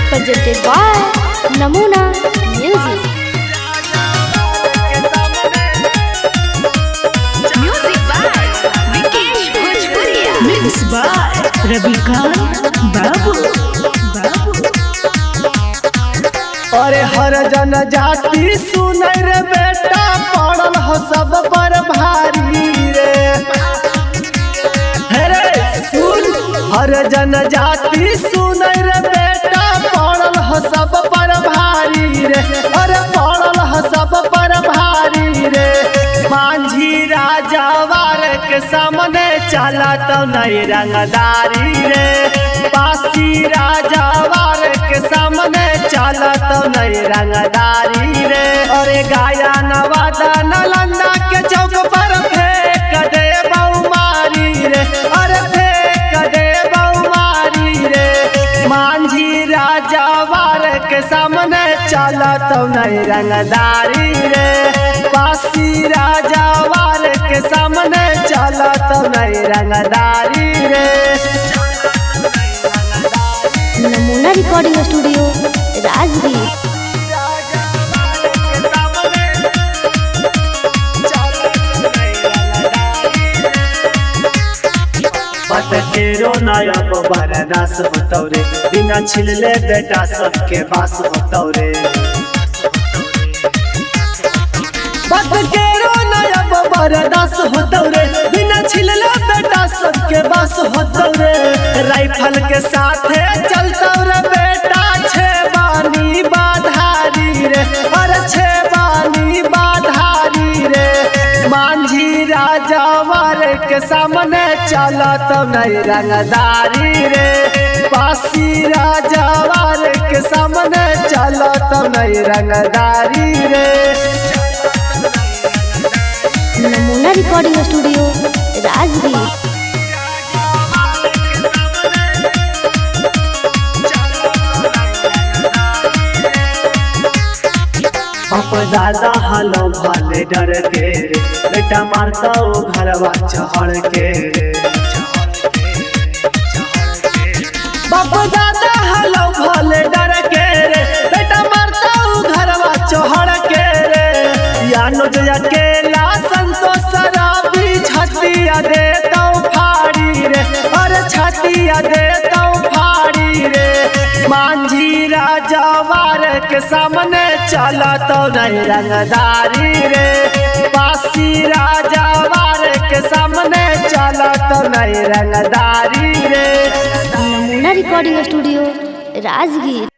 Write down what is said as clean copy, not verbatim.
presented by Namuna Music. Music by Vikesh Bhojpuria. Mixed by Ravikant Babu. अरे हर जन जाति सुनै रे बेटा पड़ल हो सब पर भारी रे। रे सुन हर जन जाति सुनै रे बेटा पड़ल हो सब पर भारी रे। अरे पड़ल हो सब पर भारी रे। मांझी राजा वार के सामने चला तो नहीं रंगदारी रे। पासी राजा वार के सामने चला तो नहीं रंगदारी रे। अरे गाया नवादा नालंदा के चौक पर फेंक दे बहुमारी रे। अरे फेंक दे बहुमारी रे। मांझी राजा वार के सामने चला तो नहीं रंगदारी रे। पासी राजा वार के सामने चला तो नहीं रंगदारी रे। Namuna Recording Studio, Rajgir. केरो नायब बरदास होतौ रे। बिना छिलले बेटा सबके बास होतौ रे। बात केरो नायब बरदास होतौ रे। बिना छिलले बेटा सबके बास होतौ रे। राइफल के साथे चलतौ रे बेटा छे बानी बाधारी रे। अरे छे बानी बाधारी रे। मांझी राजा वार के सामने चला तो नहीं रंगदारी रे। पासी राजा वार के सामने चला तो नहीं रंगदारी रे। Namuna Recording Studio, Rajgir. बाप दादा हलो भाले डर के रे। बेटा मारता ओ घरवा चढ़ के रे। बाप दादा हलो भाले डर के रे। बेटा मारता ओ घरवा चढ़ के रे। यानो जो अकेला संतोष शराबी छतिया देता फाड़ी रे। अरे छतिया देता फाड़ी रे। मांझी राजा वार के सामने चला तो नहीं रंगदारी रे। पासी राजा वार के सामने चला तो नहीं रंगदारी रे। Namuna Recording Studio, Rajgir.